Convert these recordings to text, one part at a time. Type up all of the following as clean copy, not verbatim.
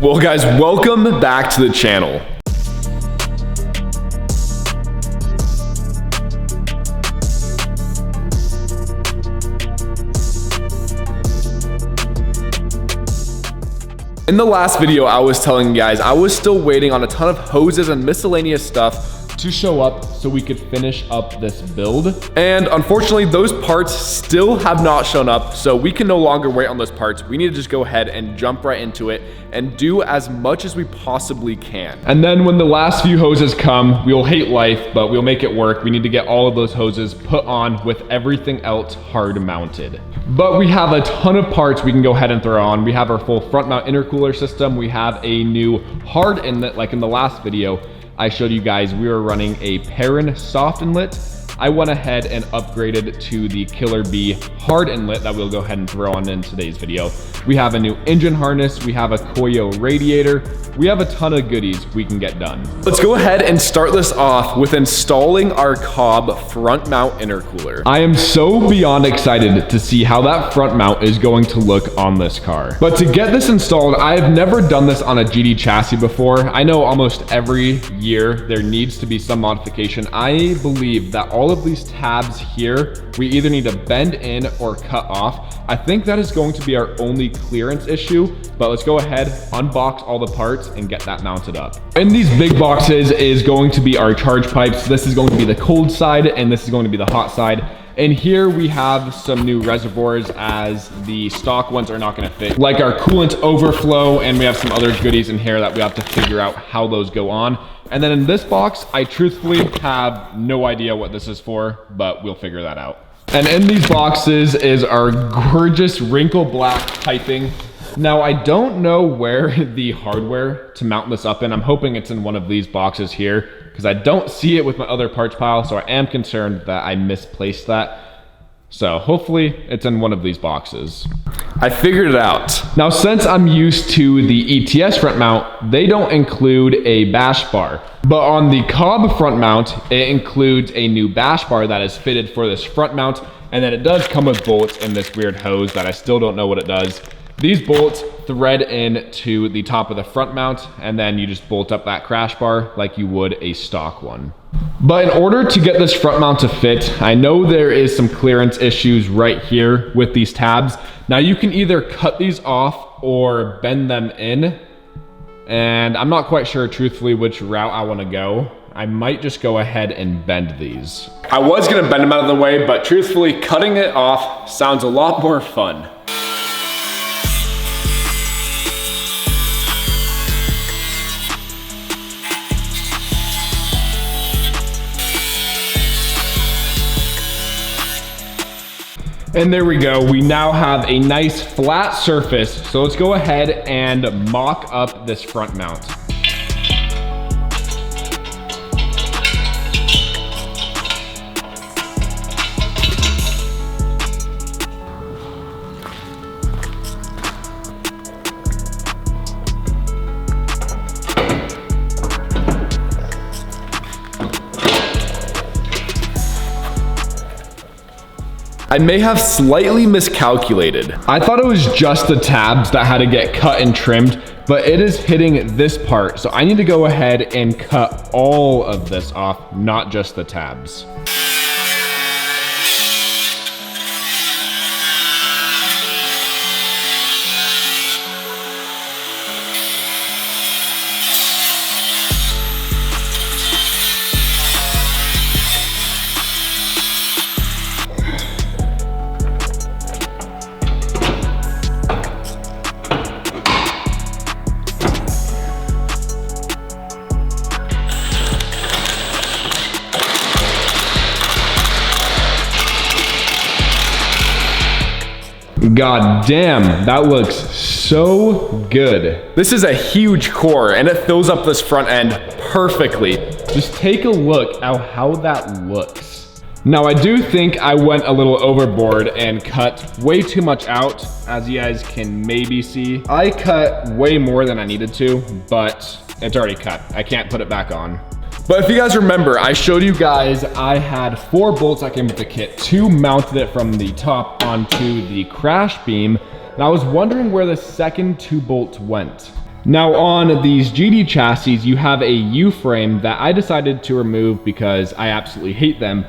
Well guys, welcome back to the channel. In the last video, I was telling you guys I was still waiting on a ton of hoses and miscellaneous stuff to show up so we could finish up this build. And unfortunately, those parts still have not shown up, so we can no longer wait on those parts. We need to just go ahead and jump right into it and do as much as we possibly can. And then when the last few hoses come, we'll hate life, but we'll make it work. We need to get all of those hoses put on with everything else hard mounted. But we have a ton of parts we can go ahead and throw on. We have our full front mount intercooler system. We have a new hard inlet, like in the last video. I showed you guys we were running a Perrin soft inlet. I went ahead and upgraded to the Killer B hard inlet that we'll go ahead and throw on in today's video. We have a new engine harness. We have a Koyo radiator. We have a ton of goodies we can get done. Let's go ahead and start this off with installing our Cobb front mount intercooler. I am so beyond excited to see how that front mount is going to look on this car. But to get this installed, I have never done this on a GT chassis before. I know almost every year there needs to be some modification. I believe that all of these tabs here, we either need to bend in or cut off. I think that is going to be our only clearance issue, but let's go ahead, unbox all the parts and get that mounted up. In these big boxes is going to be our charge pipes. This is going to be the cold side and this is going to be the hot side. And here we have some new reservoirs as the stock ones are not gonna fit. Like our coolant overflow, and we have some other goodies in here that we have to figure out how those go on. And then in this box, I truthfully have no idea what this is for, but we'll figure that out. And in these boxes is our gorgeous wrinkle black piping. Now, I don't know where the hardware to mount this up in. I'm hoping it's in one of these boxes here because I don't see it with my other parts pile, so I am concerned that I misplaced that. So hopefully it's in one of these boxes. I figured it out. Now, since I'm used to the ETS front mount, they don't include a bash bar. But on the Cobb front mount, it includes a new bash bar that is fitted for this front mount. And then it does come with bolts in this weird hose that I still don't know what it does. These bolts thread in to the top of the front mount, and then you just bolt up that crash bar like you would a stock one. But in order to get this front mount to fit, I know there is some clearance issues right here with these tabs. Now you can either cut these off or bend them in, and I'm not quite sure truthfully which route I want to go. I might just go ahead and bend these. I was gonna bend them out of the way, but truthfully cutting it off sounds a lot more fun. And there we go, we now have a nice flat surface. So let's go ahead and mock up this front mount. I may have slightly miscalculated. I thought it was just the tabs that had to get cut and trimmed, but it is hitting this part. So I need to go ahead and cut all of this off, not just the tabs. God damn, that looks so good. This is a huge core and it fills up this front end perfectly. Just take a look at how that looks. Now I do think I went a little overboard and cut way too much out, as you guys can maybe see. I cut way more than I needed to, but it's already cut. I can't put it back on. But if you guys remember, I showed you guys I had 4 bolts that came with the kit. 2 mounted it from the top onto the crash beam. And I was wondering where the second 2 bolts went. Now on these GD chassis, you have a U-frame that I decided to remove because I absolutely hate them.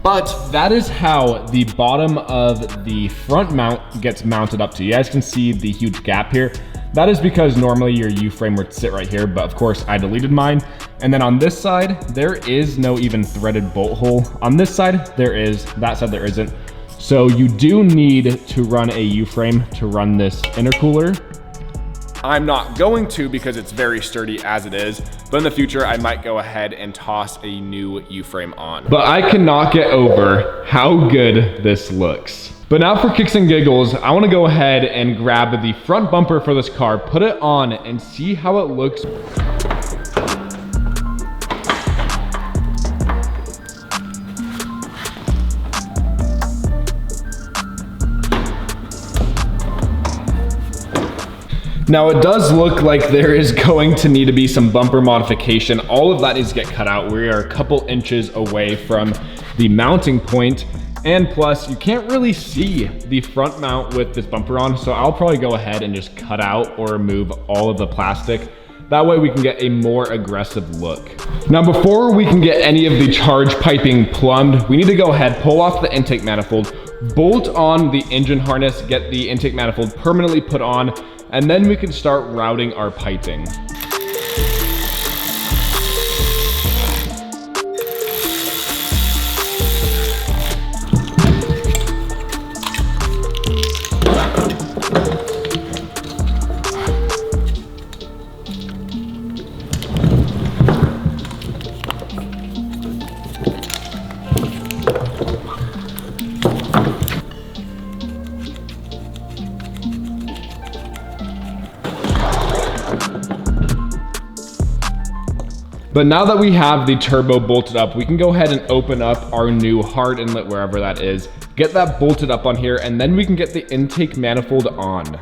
But that is how the bottom of the front mount gets mounted up to. You guys can see the huge gap here. That is because normally your U-frame would sit right here, but of course I deleted mine. And then on this side, there is no even threaded bolt hole. On this side, there is. That side, there isn't. So you do need to run a U-frame to run this intercooler. I'm not going to because it's very sturdy as it is, but in the future I might go ahead and toss a new U-frame on. But I cannot get over how good this looks. But now for kicks and giggles, I want to go ahead and grab the front bumper for this car, put it on, and see how it looks. Now it does look like there is going to need to be some bumper modification. All of that needs to get cut out. We are a couple inches away from the mounting point, and plus you can't really see the front mount with this bumper on, so I'll probably go ahead and just cut out or remove all of the plastic. That way we can get a more aggressive look. Now before we can get any of the charge piping plumbed, we need to go ahead, pull off the intake manifold, bolt on the engine harness, get the intake manifold permanently put on, and then we can start routing our piping. But now that we have the turbo bolted up, we can go ahead and open up our new hard inlet, wherever that is, get that bolted up on here, and then we can get the intake manifold on.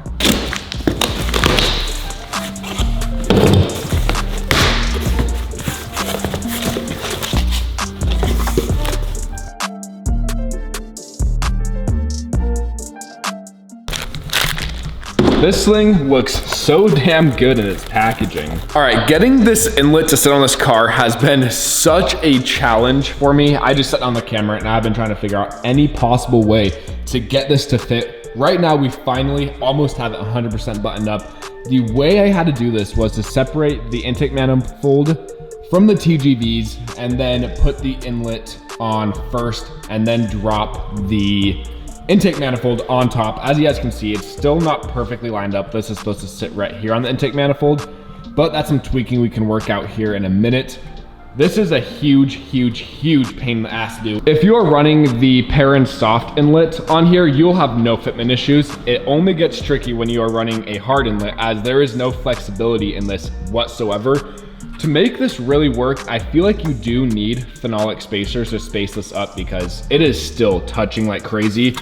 This thing looks so damn good in its packaging. All right, getting this inlet to sit on this car has been such a challenge for me. I just sat on the camera and I've been trying to figure out any possible way to get this to fit. Right now, we finally almost have it 100% buttoned up. The way I had to do this was to separate the intake manifold from the TGVs and then put the inlet on first and then drop the intake manifold on top. As you guys can see, it's still not perfectly lined up. This is supposed to sit right here on the intake manifold, but that's some tweaking we can work out here in a minute. This is a huge pain in the ass to do. If you're running the Perrin soft inlet on here, you'll have no fitment issues. It only gets tricky when you are running a hard inlet, as there is no flexibility in this whatsoever. To make this really work, I feel like you do need phenolic spacers to space this up because it is still touching like crazy.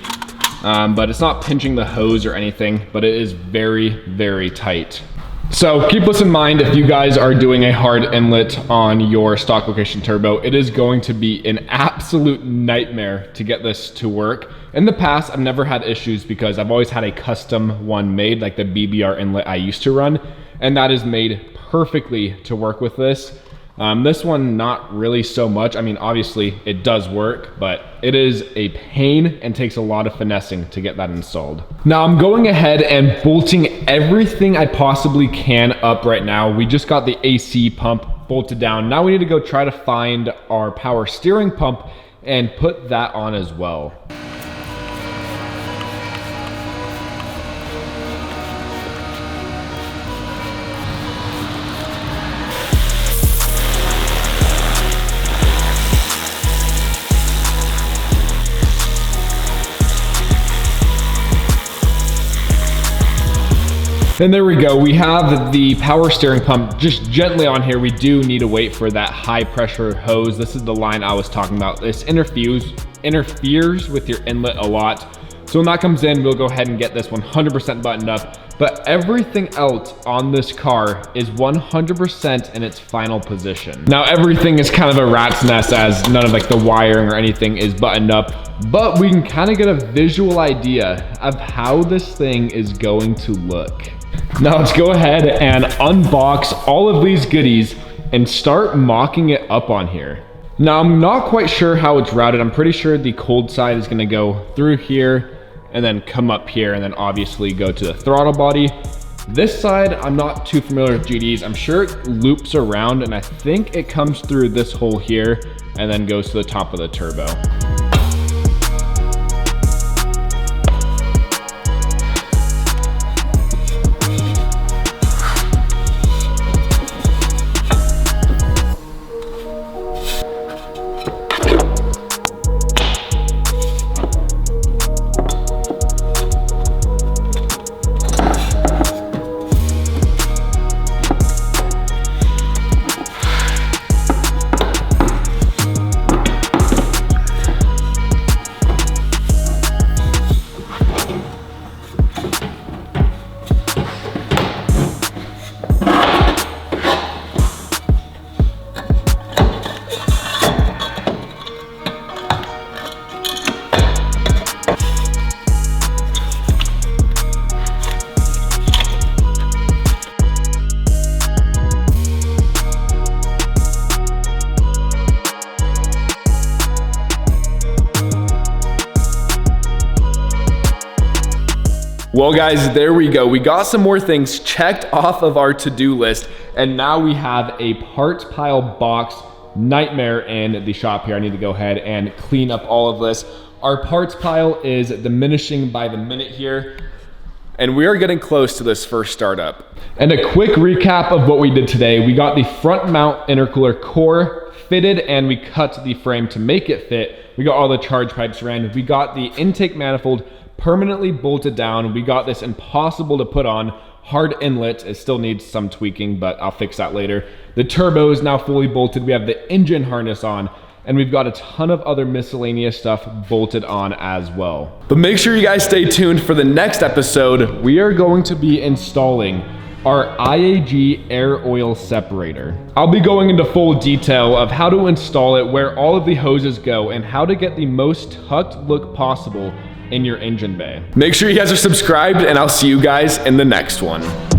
But it's not pinching the hose or anything, but it is very tight. So keep this in mind if you guys are doing a hard inlet on your stock location turbo. It is going to be an absolute nightmare to get this to work. In the past, I've never had issues because I've always had a custom one made, like the BBR inlet I used to run, and that is made perfectly to work with this. This one, not really so much. I mean, obviously it does work, but it is a pain and takes a lot of finessing to get that installed. Now I'm going ahead and bolting everything I possibly can up right now. We just got the AC pump bolted down. Now we need to go try to find our power steering pump and put that on as well. And there we go. We have the power steering pump just gently on here. We do need to wait for that high pressure hose. This is the line I was talking about. This interferes with your inlet a lot. So when that comes in, we'll go ahead and get this 100% buttoned up. But everything else on this car is 100% in its final position. Now everything is kind of a rat's nest as none of like the wiring or anything is buttoned up, but we can kind of get a visual idea of how this thing is going to look. Now let's go ahead and unbox all of these goodies and start mocking it up on here. Now I'm not quite sure how it's routed. I'm pretty sure the cold side is gonna go through here and then come up here and then obviously go to the throttle body. This side, I'm not too familiar with GDs. I'm sure it loops around and I think it comes through this hole here and then goes to the top of the turbo. Well guys, there we go. We got some more things checked off of our to-do list, and now we have a parts pile box nightmare in the shop here. I need to go ahead and clean up all of this. Our parts pile is diminishing by the minute here, and we are getting close to this first startup. And a quick recap of what we did today. We got the front mount intercooler core fitted and we cut the frame to make it fit. We got all the charge pipes ran. We got the intake manifold permanently bolted down. We got this impossible to put on hard inlet. It still needs some tweaking, but I'll fix that later. The turbo is now fully bolted. We have the engine harness on, and we've got a ton of other miscellaneous stuff bolted on as well. But make sure you guys stay tuned for the next episode. We are going to be installing our IAG air oil separator. I'll be going into full detail of how to install it, where all of the hoses go, and how to get the most tucked look possible in your engine bay. Make sure you guys are subscribed, and I'll see you guys in the next one.